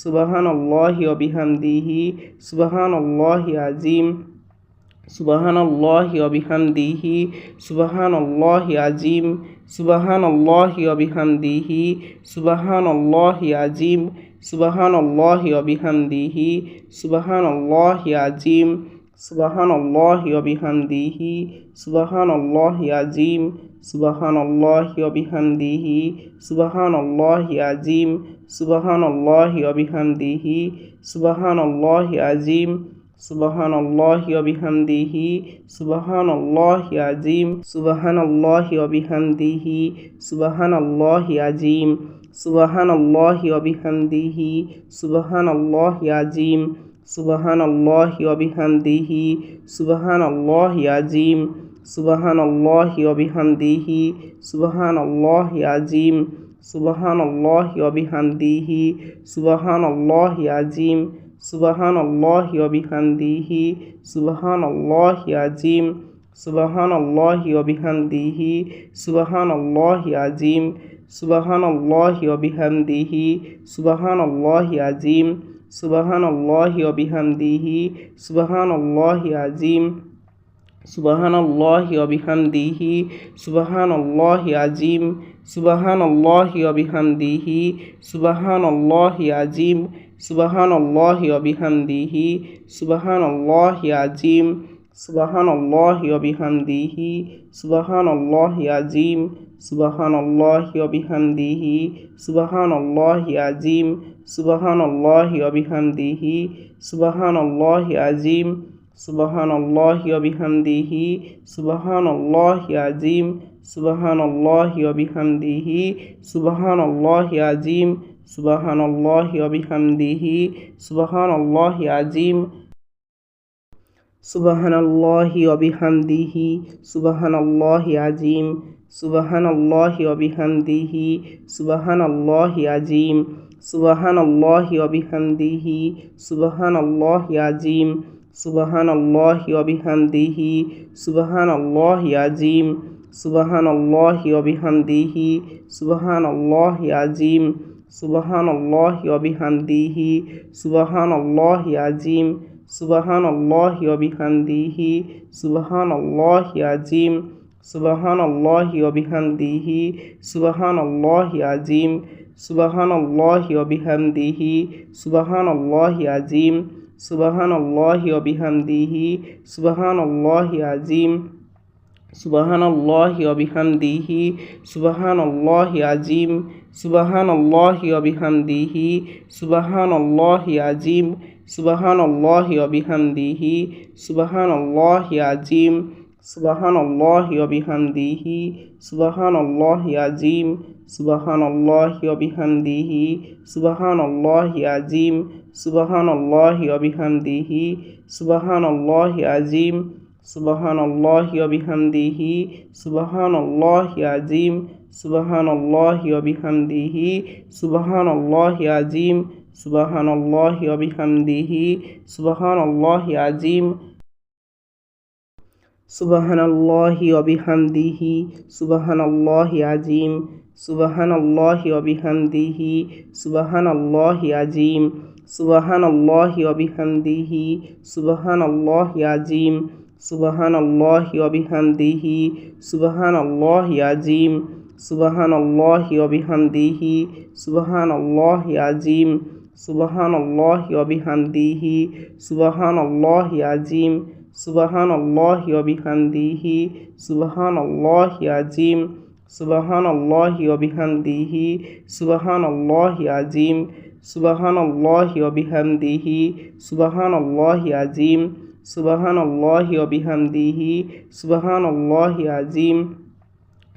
সুবহানাল্লাহি ওয়া বিহামদিহি সুবহানাল্লাহি আযীম সুবহানাল্লাহি ওয়া বিহামদিহি সুবহানাল্লাহি আযীম সুবহানাল্লাহি ওয়া বিহামদিহি সুবহানাল্লাহি আযীম সুবহানাল্লাহি ওয়া বিহামদিহি সুবহানাল্লাহি আযীম সুবহানাল্লাহি ওয়া বিহামদিহি সুবহানাল্লাহি আযীম সুবহানাল্লাহি ওয়া বিহামদিহি সুবহানাল্লাহি আযীম সুবহানাল্লাহি ওয়া বিহামদিহি সুবহানাল্লাহি আযীম সুবহানাল্লাহি ওয়া বিহামদিহি সুবহানাল্লাহি আযীম সুবহানাল্লাহি ওয়া বিহামদিহি সুবহানাল্লাহি আযীম সুবহানাল্লাহি ওয়া বিহামদিহি সুবহানাল্লাহি আযীম সুবহানাল্লাহি ওয়া বিহামদিহি সুবহানাল্লাহি আযীম সুবহানাল্লাহি ওয়া বিহামদিহি সুবহানাল্লাহি আযীম সুবহানাল্লাহি ওয়া বিহামদিহি সুবহানাল্লাহি আযীম সুবহানাল্লাহি ওয়া বিহামদিহি সুবহানাল্লাহি আযীম সুবহানাল্লাহি ওয়া বিহামদিহি সুবহানাল্লাহি আযীম সুবহানাল্লাহি ওয়া বিহামদিহি সুবহানাল্লাহি আযীম সুবহানাল্লাহি ওয়া বিহামদিহি সুবহানাল্লাহি আযীম সুবহানাল্লাহি ওয়া বিহামদিহি সুবহানাল্লাহি আযীম সুবহানাল্লাহি ওয়া বিহামদিহি সুবহানাল্লাহি আযীম সুবহানাল্লাহি ওয়া বিহামদিহি সুবহানাল্লাহি আযীম সুবহানাল্লাহি ওয়া বিহামদিহি সুবহানাল্লাহি আযীম সুবহানাল্লাহি ওয়া বিহামদিহি সুবহানাল্লাহি আযীম সুবহানাল্লাহি ওয়া বিহামদিহি সুবহানাল্লাহি আযীম সুবহানাল্লাহি ওয়া বিহামদিহি সুবহানাল্লাহি আযীম সুবহানাল্লাহি ওয়া বিহামদিহি সুবহানাল্লাহি আযীম সুবহানাল্লাহি ওয়া বিহামদিহি সুবহানাল্লাহি আযীম সুবহানাল্লাহি ওয়া বিহামদিহি সুবহানাল্লাহি আযীম সুবহানাল্লাহি ওয়া বিহামদিহি সুবহানাল্লাহি আযীম সুবহানাল্লাহি ওয়া বিহামদিহি সুবহানাল্লাহি আযীম সুবহানাল্লাহি ওয়া বিহামদিহি সুবহানাল্লাহি আযীম সুবহানাল্লাহি ওয়া বিহামদিহি সুবহানাল্লাহি আযীম সুবহানাল্লাহি ওয়া বিহামদিহি সুবহানাল্লাহি আযীম সুবহানাল্লাহি ওয়া বিহামদিহি সুবহানাল্লাহি আযীম সুবহানাল্লাহি ওয়া বিহামদিহি সুবহানাল্লাহি আযীম সুবহানাল্লাহি ওয়া বিহামদিহি সুবহানাল্লাহি আযীম সুবহানাল্লাহি ওয়া বিহামদিহি সুবহানাল্লাহি আযীম সুবহানাল্লাহি ওয়া বিহামদিহি সুবহানাল্লাহি আযীম সুবহানাল্লাহি ওয়া বিহামদিহি সুবহানাল্লাহি আযীম সুবহানাল্লাহি ওয়া বিহামদিহি সুবহানাল্লাহি আযীম সুবহানাল্লাহি ওয়া বিহামদিহি সুবহানাল্লাহি আযীম সুবহানাল্লাহি ওয়া বিহামদিহি সুবহানাল্লাহি আযীম সুবহানাল্লাহি ওয়া বিহামদিহি সুবহানাল্লাহি আযীম সুবহানাল্লাহি ওয়া বিহামদিহি সুবহানাল্লাহি আযীম সুবহানাল্লাহি ওয়া বিহামদিহি সুবহানাল্লাহি আযীম সুবহানাল্লাহি ওয়া বিহামদিহি সুবহানাল্লাহি আযীম সুবহানাল্লাহি ওয়া বিহামদিহি সুবহানাল্লাহি আযীম সুবহানাল্লাহি ওয়া বিহামদিহি সুবহানাল্লাহি আযীম সুবহানাল্লাহি ওয়া বিহামদিহি সুবহানাল্লাহি আযীম সুবহানাল্লাহি ওয়া বিহামদিহি সুবহানাল্লাহি আযীম সুবহানাল্লাহি ওয়া বিহামদিহি সুবহানাল্লাহি আযীম সুবহানাল্লাহি ওয়া বিহামদিহি সুবহানাল্লাহি আযীম সুবহানাল্লাহি ওয়া বিহামদিহি সুবহানাল্লাহি আযীম সুবহানাল্লাহি ওয়া বিহামদিহি সুবহানাল্লাহি আযীম সুবহানাল্লাহি ওয়া বিহামদিহি সুবহানাল্লাহি আযীম সুবহানাল্লাহি ওয়া বিহামদিহি সুবহানাল্লাহি আযীম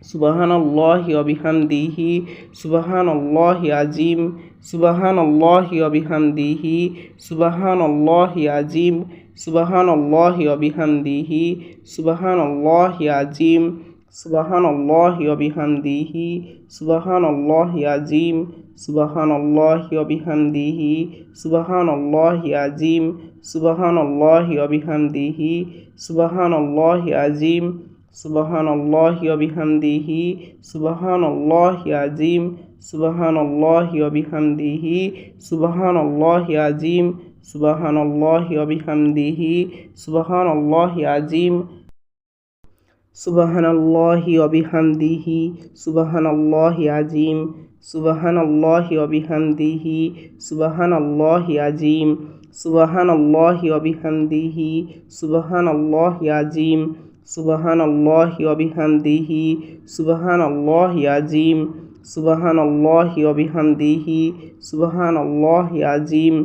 সুবহানাল্লাহি ওয়া বিহামদিহি সুবহানাল্লাহি আযীম সুবহানাল্লাহি ওয়া বিহামদিহি সুবহানাল্লাহি আযীম সুবহানাল্লাহি ওয়া বিহামদিহি সুবহানাল্লাহি আযীম সুবহানাল্লাহি ওয়া বিহামদিহি সুবহানাল্লাহি আযীম সুবহানাল্লাহি ওয়া বিহামদিহি সুবহানাল্লাহি আযীম সুবহানাল্লাহি ওয়া বিহামদিহি সুবহানাল্লাহি আযীম সুবহানাল্লাহি ওয়া বিহামদিহি সুবহানাল্লাহি আযীম সুবহানাল্লাহি ওয়া বিহামদিহি সুবহানাল্লাহি আযীম সুবহানাল্লাহি ওয়া বিহামদিহি সুবহানাল্লাহি আযীম সুবহানাল্লাহি ওয়া বিহামদিহি সুবহানাল্লাহি আযীম সুবহানাল্লাহি ওয়া বিহামদিহি সুবহানাল্লাহি আযীম সুবহানাল্লাহি ওয়া বিহামদিহি সুবহানাল্লাহি আযীম সুবহানাল্লাহি ওয়া বিহামদিহি সুবহানাল্লাহি আযীম সুবহানাল্লাহি ওয়া বিহামদিহি সুবহানাল্লাহি আযীম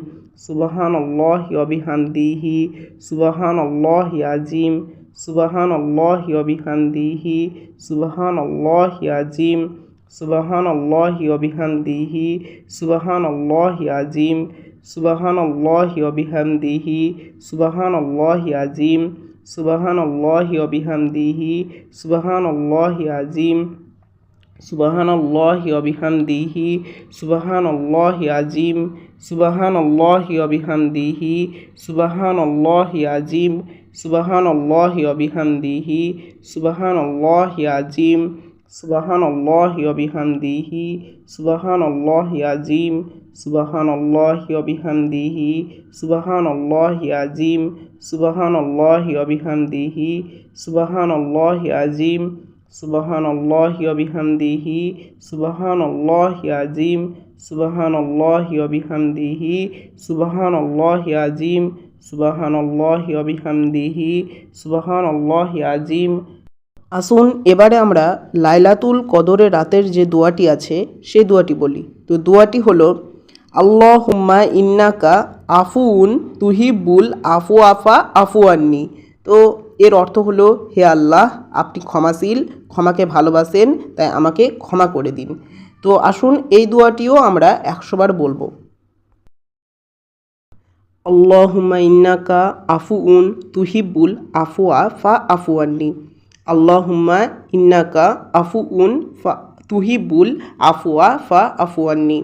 সুবহানাল্লাহি ওয়া বিহামদিহি সুবহানাল্লাহি আযীম সুবহানাল্লাহি ওয়া বিহামদিহি সুবহানাল্লাহি আযীম সুবহানাল্লাহি ওয়া বিহামদিহি সুবহানাল্লাহি আযীম সুবহানাল্লাহি ওয়া বিহামদিহি সুবহানাল্লাহি আযীম সুবহানাল্লাহি ওয়া বিহামদিহি সুবহানাল্লাহি আযীম সুবহানাল্লাহি ওয়া বিহামদিহি সুবহানাল্লাহি আযীম সুবহানাল্লাহি ওয়া বিহামদিহি সুবহানাল্লাহি আযীম সুবহানাল্লাহি ওয়া বিহামদিহি সুবহানাল্লাহি আযীম সুবহানাল্লাহি ওয়া বিহামদিহি সুবহানাল্লাহি আযীম সুবহানাল্লাহি ওয়া বিহামদিহি সুবহানাল্লাহি আযীম সুবহানাল্লাহি ওয়া বিহামদিহি সুবহানাল্লাহি আযীম সুবহানাল্লাহি ওয়া বিহামদিহি সুবহানাল্লাহি আযীম সুবহানাল্লাহি ওয়া বিহামদিহি সুবহানাল্লাহি আযীম সুবহানাল্লাহি ওয়া বিহামদিহি সুবহানাল্লাহি আযীম। আসুন এবারে আমরা লাইলাতুল কদরের রাতের যে দোয়াটি আছে সেই দোয়াটি বলি। তো দোয়াটি হলো আল্লাহুম্মা ইন্নাকা আফুউন তুহিব্বুল আফওয়াফা আফু আন্নি। তো এর অর্থ হলো, হে আল্লাহ, আপনি ক্ষমাশীল, ক্ষমাকে ভালোবাসেন, তাই আমাকে ক্ষমা করে দিন। তো আসুন এই দোয়াটিও আমরা 100 বার বলবো। আল্লাহুম্মা ইন্নাকা আফুউন তুহিব্বুল আফওয়া ফা আফু আন্নি। আল্লাহুম্মা ইন্নাকা আফুউন তুহিব্বুল আফওয়া ফা আফু আন্নি।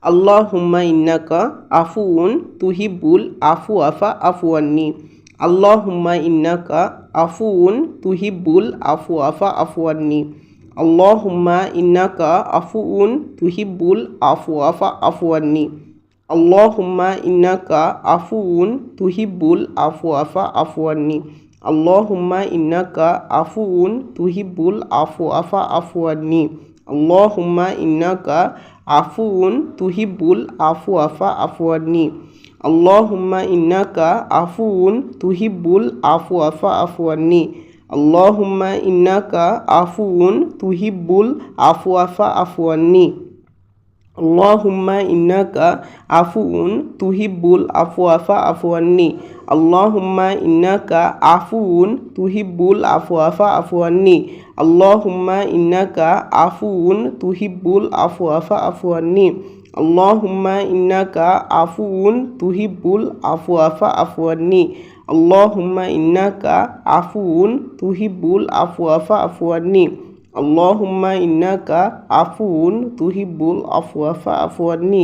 আল্লাহুম্মা ইন্নাকা আফুউন তুহিব্বুল আফওয়া ফা আফু আন্নি। আল্লাহুম্মা ইন্নাকা আফুউন তুহিব্বুল আফওয়া ফা আফু আন্নি। আল্লাহুম্মা ইন্নাকা আফুউন তুহিব্বুল আফওয়া ফা আফু আন্নি। আল্লাহুম্মা ইন্নাকা আফুউন তুহিব্বুল আফওয়া ফা আফু আন্নি। আল্লাহুম্মা ইন্নাকা আফুউন তুহিব্বুল আফওয়া ফা আফু আন্নি। আল্লাহুম্মা ইন্নাকা আফুউন তুহিব্বুল আফওয়া ফা আফু আন্নি। আল্লাহুম্মা ইন্নাকা আফুউন তুহিব্বুল আফওয়া ফা আফু আন্নি। আল্লাহুম্মা ইন্নাকা আফুউন তুহিব্বুল আফওয়া ফা আফু আন্নি। আল্লাহুম্মা ইন্নাকা আফুউন তুহিব্বুল আফওয়া ফা আফু আন্নি। আল্লাহুম্মা ইন্নাকা আফুউন তুহিব্বুল আফওয়া ফা আফু আন্নি। আল্লাহুম্মা ইন্নাকা আফুউন তুহিব্বুল আফওয়া ফা আফু আন্নি। আল্লাহুম্মা ইন্নাকা আফুউন তুহিব্বুল আফওয়া ফা আফু আন্নি। আল্লাহুম্মা ইন্নাকা আফুউন তুহিব্বুল আফওয়া ফা আফু আন্নি। আল্লাহুম্মা ইন্নাকা আফুউন তুহিব্বুল আফওয়া ফা আফু আন্নি। আল্লাহুম্মা ইন্নাকা আফুউন তুহিব্বুল আফওয়া ফা আফু আন্নি।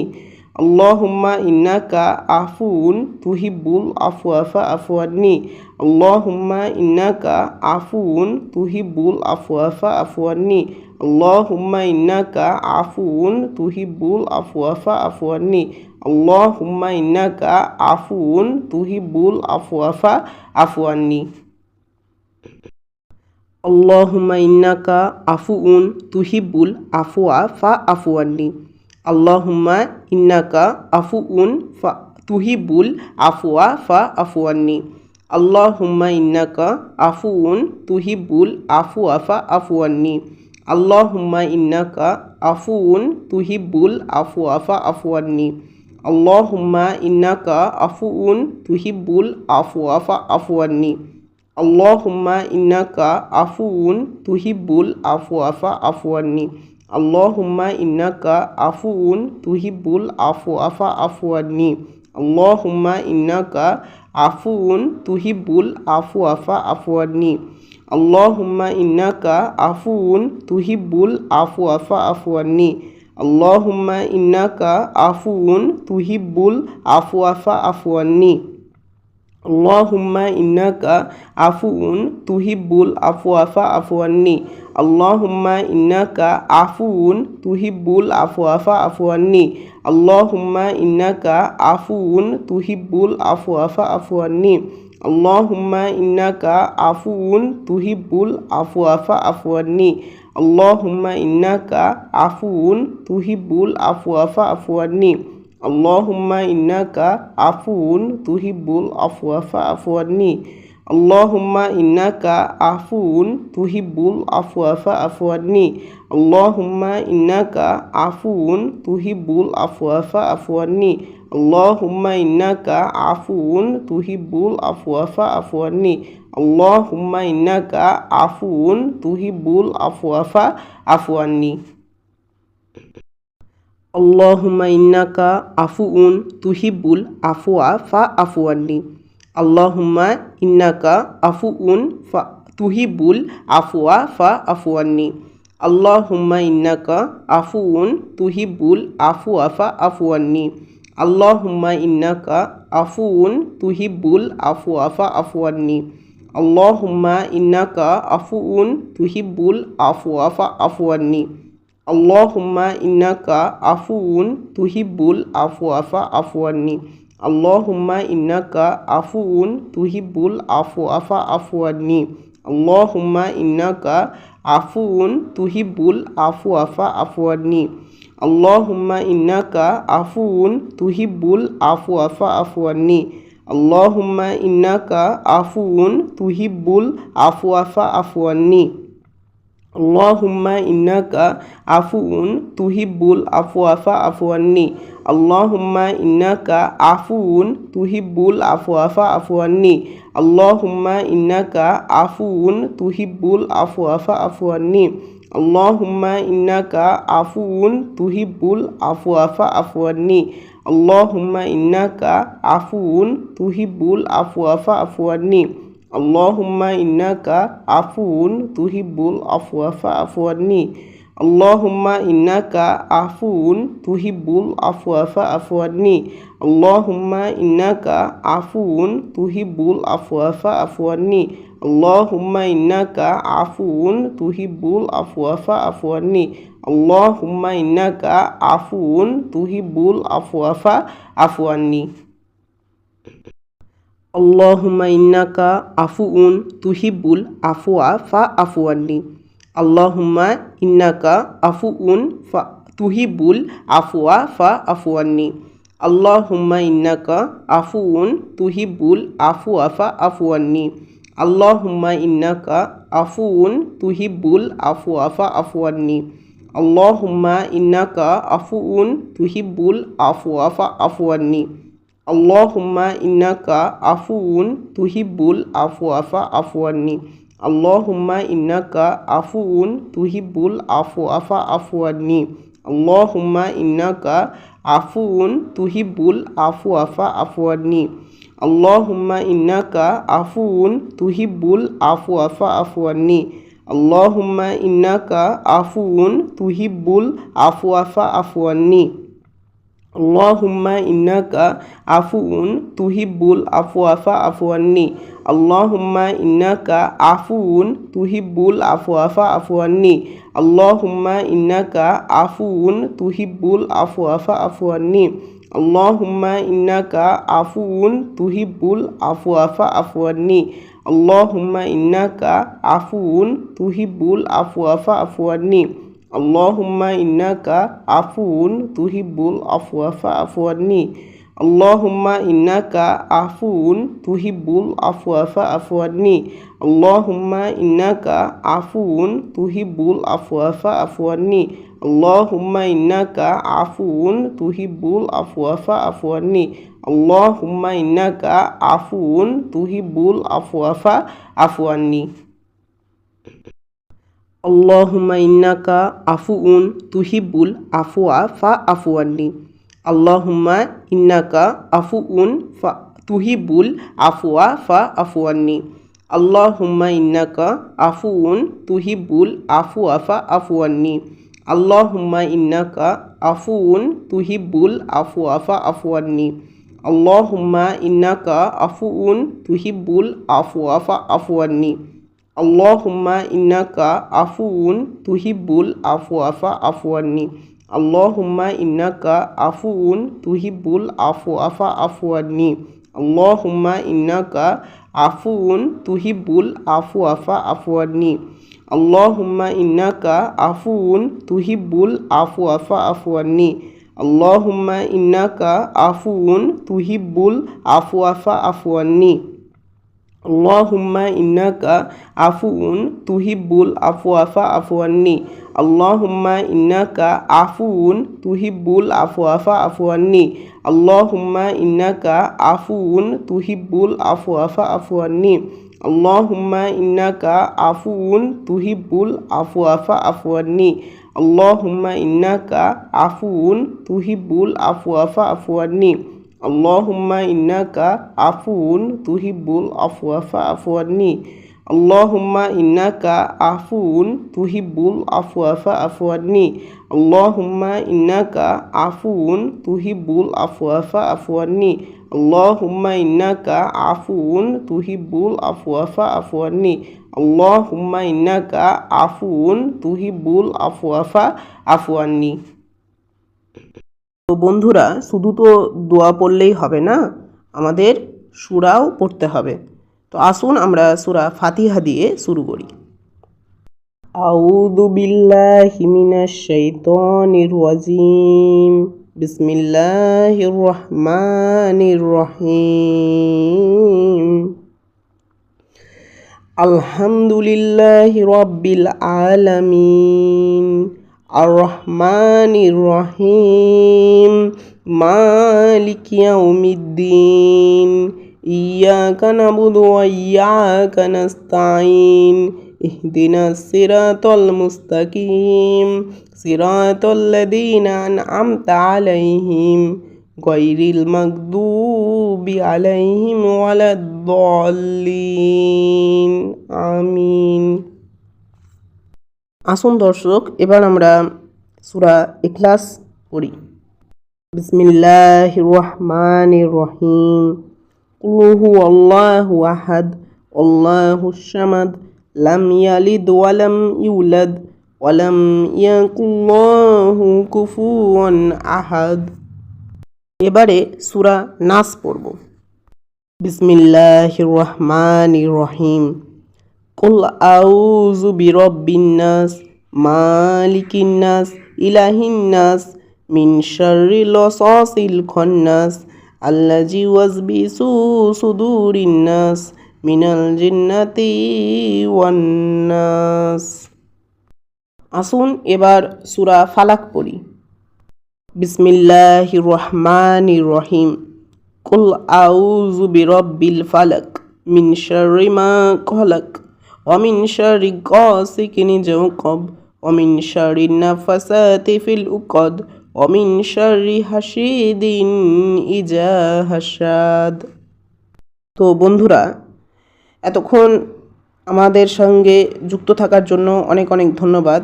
আল্লাহুম্মা ইন্নাকা আফুউন তুহিব্বুল আফওয়া ফা আফু আন্নি। আল্লাহুম্মা ইন্নাকা আফুউন তুহিব্বুল আফওয়া ফা আফু আন্নি। আল্লাহুম্মা ইন্নাকা আফুউন তুহিব্বুল আফওয়া ফা আফু আন্নি। আল্লাহুম্মা ইন্নাকা আফুউন তুহিব্বুল আফওয়া ফা আফু আন্নি। আল্লাহুম্মা ইন্নাকা আফুউন তুহিব্বুল আফওয়া ফা আফু আন্নি। আল্লাহুম্মা ইন্নাকা আফুউন তুহিব্বুল আফওয়া ফা আফু আন্নি। আল্লাহুম্মা ইন্নাকা আফুউন তুহিব্বুল আফওয়া ফা আফু আন্নি। আল্লাহুম্মা ইন্নাকা আফুউন তুহিব্বুল আফওয়া ফা আফু আন্নি। আল্লাহুম্মা ইন্নাকা আফুউন তুহিব্বুল আফওয়া ফা আফু আন্নি। আল্লাহুম্মা ইন্নাকা আফুউন তুহিব্বুল আফওয়া ফা আফু আন্নি। আল্লাহুম্মা ইন্নাকা আফুউন তুহিব্বুল আফওয়া ফা আফু আন্নি। আল্লাহুম্মা ইন্নাকা আফুউন তুহিব্বুল আফওয়া ফা আফু আন্নি। আল্লাহুম্মা ইন্নাকা আফুউন তুহিব্বুল আফওয়া ফা আফু আন্নি। আল্লাহুম্মা ইন্নাকা আফুউন তুহিব্বুল আফওয়া ফাআফু আন্নি। আল্লাহুম্মা ইন্নাকা আফুউন তুহিব্বুল আফওয়া ফাআফু আন্নি। আল্লাহুম্মা ইন্নাকা আফুউন তুহিব্বুল আফওয়া ফাআফু আন্নি। আল্লাহুম্মা ইন্নাকা আফুউন তুহিব্বুল আফওয়া ফাআফু আন্নি। আল্লাহুম্মা ইন্নাকা আফুউন তুহিব্বুল আফওয়া ফাআফু আন্নি। আল্লাহুম্মা ইন্নাকা আফুউন তুহিব্বুল আফওয়া ফাআফু আন্নি। আল্লাহুম্মা ইন্নাকা আফুউন তুহিব্বুল আফওয়া ফাআফু আন্নি। আল্লাহুম্মা ইন্নাকা আফুউন তুহিব্বুল আফওয়া ফাআফু আন্নি। আল্লাহুম্মা ইন্নাকা আফুউন তুহিব্বুল আফওয়া ফাআফু আন্নি। আল্লাহুম্মা ইন্নাকা আফুউন তুহিব্বুল আফওয়া ফাআফু আন্নি। আল্লাহুম্মা ইন্নাকা আফুউন তুহিব্বুল আফওয়া ফাআফু আন্নি। আল্লাহুম্মা ইন্নাকা আফুউন তুহিব্বুল আফওয়া ফাআফু আন্নি। আল্লাহুম্মা ইন্নাকা আফুউন তুহিব্বুল আফওয়া ফাআফু আন্নি। আল্লাহুম্মা ইন্নাকা আফুউন তুহিব্বুল আফওয়া ফাআফু আন্নি। আল্লাহুম্মা ইন্নাকা আফুউন তুহিব্বুল আফওয়া ফাআফু আন্নি। আল্লাহুম্মা ইন্নাকা আফুউন তুহিব্বুল আফওয়া ফাআফু আন্নি। আল্লাহুম্মা ইন্নাকা আফুউন তুহিব্বুল আফওয়া ফাআফু আন্নি। আল্লাহুম্মা ইন্নাকা আফুউন তুহিব্বুল আফওয়া ফাআফু আন্নি। আল্লাহুম্মা ইন্নাকা আফুউন তুহিব্বুল আফওয়া ফাআফু আন্নি। আল্লাহুম্মা ইন্নাকা আফুউন তুহিব্বুল আফওয়া ফাআফু আন্নি। আল্লাহুম্মা ইন্নাকা আফুউন তুহিব্বুল আফওয়া ফাআফু আন্নি। আল্লাহুম্মা ইন্নাকা আফুউন তুহিব্বুল আফওয়া ফাআফু আন্নি। আল্লাহুম্মা ইন্নাকা আফুউন তুহিব্বুল আফওয়া ফাআফু আন্নি। আল্লাহুম্মা ইন্নাকা আফুউন তুহিব্বুল আফওয়া ফাআফু আন্নি। আল্লাহুম্মা ইন্নাকা আফুউন তুহিব্বুল আফওয়া ফাআফু আন্নি। আল্লাহুম্মা ইন্নাকা আফুউন তুহিব্বুল আফওয়া ফাআফু আন্নি। আল্লাহুম্মা ইন্নাকা আফুউন তুহিব্বুল আফওয়া ফাআফু আন্নি। আল্লাহুম্মা ইন্নাকা আফুউন তুহিব্বুল আফওয়া ফাআফু আন্নি। আল্লাহুম্মা ইন্নাকা আফুউন তুহিব্বুল আফওয়া ফাআফু আন্নি। আল্লাহুম্মা ইন্নাকা আফুউন তুহিব্বুল আফওয়া ফাআফু আন্নি। আল্লাহুম্মা ইন্নাকা আফুউন তুহিব্বুল আফওয়া ফাআফু আন্নি। আল্লাহুম্মা ইন্নাকা আফুউন তুহিব্বুল আফওয়া ফাআফু আন্নি। আল্লাহুম্মা ইন্নাকা আফুউন তুহিব্বুল আফওয়া ফাআফু আন্নি। আল্লাহুম্মা ইন্নাকা আফুউন তুহিব্বুল আফওয়া ফাআফু আন্নি। আল্লাহুম্মা ইন্নাকা আফুউন তুহিব্বুল আফওয়া ফাআফু আন্নি। আল্লাহুম্মা ইন্নাকা আফুউন তুহিব্বুল আফওয়া ফাআফু আন্নি। আল্লাহুম্মা ইন্নাকা আফুউন তুহিব্বুল আফওয়া ফাআফু আন্নি। আল্লাহুম্মা ইন্নাকা আফুউন তুহিব্বুল আফওয়া ফাআফু আন্নি। আল্লাহুম্মা ইন্নাকা আফুউন তুহিব্বুল আফওয়া ফাআফু আন্নি। আল্লাহুম্মা ইন্নাকা আফুউন তুহিব্বুল আফওয়া ফাআফু আন্নি। আল্লাহুম্মা ইন্নাকা আফুউন তুহিব্বুল আফওয়া ফাআফু আন্নি। আল্লাহুম্মা ইন্নাকা আফুউন তুহিব্বুল আফওয়া ফাআফু আন্নি। আল্লাহুম্মা ইন্নাকা আফুউন তুহিব্বুল আফওয়া ফাআফু আন্নি। আল্লাহুম্মা ইন্নাকা আফুউন তুহিব্বুল আফওয়া ফাআফু আন্নি। আল্লাহুম্মা ইন্নাকা আফুউন তুহিব্বুল আফওয়া ফাআফু আন্নি। আল্লাহুম্মা ইন্নাকা আফুউন তুহিব্বুল আফওয়া ফাআফু আন্নি। আল্লাহুম্মা ইন্নাকা আফুউন তুহিব্বুল আফওয়া ফাআফু আন্নি। আল্লাহুম্মা ইন্নাকা আফুউন তুহিব্বুল আফওয়া ফাআফু আন্নি। আল্লাহুম্মা ইন্নাকা আফুউন তুহিব্বুল আফওয়া ফাআফু আন্নি। আল্লাহুম্মা ইন্নাকা আফুউন তুহিব্বুল আফওয়া ফাআফু আন্নি। আল্লাহুম্মা ইন্নাকা আফুউন তুহিব্বুল আফওয়া ফাআফু আন্নি। আল্লাহুম্মা ইন্নাকা আফুউন তুহিব্বুল আফওয়া ফাআফু আন্নি। আল্লাহুম্মা ইন্নাকা আফুউন তুহিব্বুল আফওয়া ফাআফু আন্নি। আল্লাহুম্মা ইন্নাকা আফুউন তুহিব্বুল আফওয়া ফাআফু আন্নি। আল্লাহুম্মা ইন্নাকা আফুউন তুহিব্বুল আফওয়া ফাআফু আন্নি। আল্লাহুম্মা ইন্নাকা আফুউন তুহিব্বুল আফওয়া ফাআফু আন্নি। আল্লাহুম্মা ইন্নাকা আফুউন তুহিব্বুল আফওয়া ফাআফু আন্নি। আল্লাহুম্মা ইন্নাকা আফুউন তুহিব্বুল আফওয়া ফাআফু আন্নি। আল্লাহুম্মা ইন্নাকা আফুউন তুহিব্বুল আফওয়া ফাআফু আন্নি। আল্লাহুম্মা ইন্নাকা আফুউন তুহিব্বুল আফওয়া ফাআফু আন্নি। আল্লাহুম্মা ইন্নাকা আফুউন তুহিব্বুল আফওয়া ফাআফু আন্নি। আল্লাহুম্মা ইন্নাকা আফুউন তুহিব্বুল আফওয়া ফাআফু আন্নি। আল্লাহুম্মা ইন্নাকা আফুউন তুহিব্বুল আফওয়া ফাআফু আন্নি। আল্লাহুম্মা ইন্নাকা আফুউন তুহিব্বুল আফওয়া ফাআফু আন্নি। আল্লাহুম্মা ইন্নাকা আফুউন তুহিব্বুল আফওয়া ফাআফু আন্নি। আল্লাহুম্মা ইন্নাকা আফুউন তুহিব্বুল আফওয়া ফাআফু আন্নি। আল্লাহুম্মা ইন্নাকা আফুউন তুহিব্বুল আফওয়া ফাআফু আন্নি। আল্লাহুম্মা ইন্নাকা আফুউন তুহিব্বুল আফওয়া ফাআফু আন্নি। আল্লাহুম্মা ইন্নাকা আফুউন তুহিব্বুল আফওয়া ফাআফু আন্নি। আল্লাহুম্মা ইন্নাকা আফুউন তুহিব্বুল আফওয়া ফাআফু আন্নি। তো বন্ধুরা, শুধু তো দোয়া পড়লেই হবে না, আমাদের সূরাও পড়তে হবে। তো আসুন আমরা সূরা ফাতিহা দিয়ে শুরু করি। আউযু বিল্লাহি মিনাশ শাইতানির রাজিম। বিসমিল্লাহির রহমানির রহিম। আলহামদুলিল্লাহি রাব্বিল আলামিন আর রহমানির রহিম মালিকি ইয়াউমিদ্দিন ইয়াকা নাবুদু ওয়া ইয়াকা নাস্তাঈন ইহদিনাস সিরাতাল মুস্তাকিম সিরাতাল্লাযীনা আন'আমতা আলাইহিম গায়রিল মাগদুবি আলাইহিম ওয়ালাদ-দাল্লিন। আমিন। আসুন দর্শক, এবার আমরা সূরা ইখলাস পড়ি। বিসমিল্লাহির রহমানির রহিম। কুল হুয়াল্লাহু আহাদ আল্লাহুস সামাদ লাম ইয়ালিদ ওয়া লাম ইউলাদ ওয়া লাম ইয়াকুল লাহু কুফুয়ান আহাদ। এবারে সূরা নাস পড়ব। বিসমিল্লাহির রহমানির রহিম। কুল আউযু বিরাব্বিন নাস মালিকিন নাস ইলাহিন নাস মিন শাররিল ওয়াসওয়াসিল খান্নাস আল্লাযী ওয়াসবিসু সুদুরিন নাস মিনাল জিন্নাতি ওয়ান নাস। আসুন এবার সূরা ফালাক পড়ি। বিসমিল্লাহির রহমানির রহিম। কুল আউযু বিরাব্বিল ফালাক মিন শাররি মা খলাক ওয়া মিন শাররি গাসিকিন ইযা ওয়াকাব ওয়া মিন শাররিন নাফাসাতি ফিল উকাদ ওয়া মিন শাররি হাসিদিন ইযা হাসাদ। তো বন্ধুরা, এতক্ষণ আমাদের সঙ্গে যুক্ত থাকার জন্য অনেক অনেক ধন্যবাদ।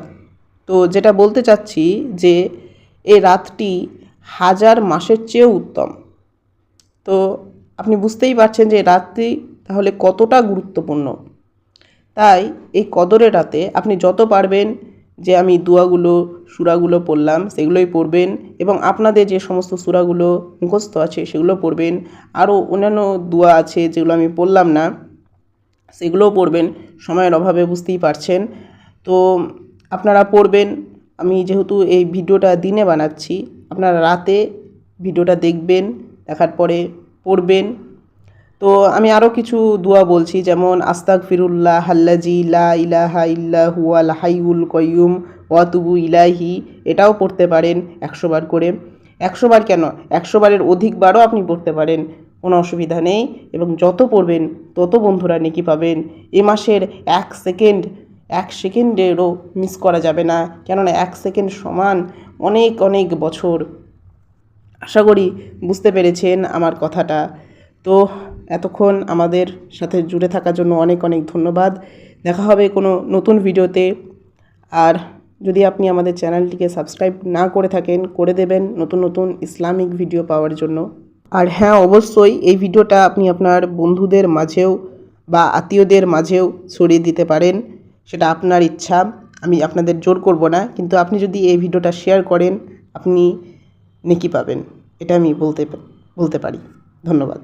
তো যেটা বলতে চাচ্ছি যে এই রাতটি 1000 মাসের চেয়েও উত্তম। তো আপনি বুঝতেই পারছেন যে রাতটি তাহলে কতটা গুরুত্বপূর্ণ। তাই এই কদরের রাতে আপনি যত পারবেন, যে আমি দোয়াগুলো সূরাগুলো পড়লাম সেগুলোই পড়বেন, এবং আপনাদের যে সমস্ত সূরাগুলো মুখস্থ আছে সেগুলো পড়বেন। আরও অন্যান্য দোয়া আছে যেগুলো আমি পড়লাম না, সেগুলোও পড়বেন। সময়ের অভাবে বুঝতেই পারছেন। তো আপনারা পড়বেন। আমি যেহেতু এই ভিডিওটা দিনে বানাচ্ছি, আপনারা রাতে ভিডিওটা দেখবেন, দেখার পরে পড়বেন। তো আমি আরও কিছু দোয়া বলছি, যেমন আস্তাগফিরুল্লাহ আল্লাযী লা ইলাহা ইল্লা হুয়াল হাইয়ুল কাইয়্যুম ওয়া আতুবু ইলাইহি। এটাও পড়তে পারেন 100 বার করে। 100 বার কেন, 100 বারের অধিকবারও আপনি পড়তে পারেন, কোনো অসুবিধা নেই। এবং যত পড়বেন তত বন্ধুরা নেকি পাবেন। এ মাসের 1 সেকেন্ডেরও মিস করা যাবে না, কেননা 1 সেকেন্ড সমান অনেক অনেক বছর। আশা করি বুঝতে পেরেছেন আমার কথাটা। তো এতক্ষণ আমাদের সাথে জুড়ে থাকার জন্য অনেক অনেক ধন্যবাদ। দেখা হবে কোনো নতুন ভিডিওতে। আর যদি আপনি আমাদের চ্যানেলটিকে সাবস্ক্রাইব না করে থাকেন, করে দেবেন নতুন নতুন ইসলামিক ভিডিও পাওয়ার জন্য। আর হ্যাঁ, অবশ্যই এই ভিডিওটা আপনি আপনার বন্ধুদের মাঝেও বা আত্মীয়দের মাঝেও ছড়িয়ে দিতে পারেন, সেটা আপনার ইচ্ছা, আমি আপনাদের জোর করব না, কিন্তু আপনি যদি এই ভিডিওটা শেয়ার করেন আপনি নেকি পাবেন, এটা আমি বলতে পারি। ধন্যবাদ।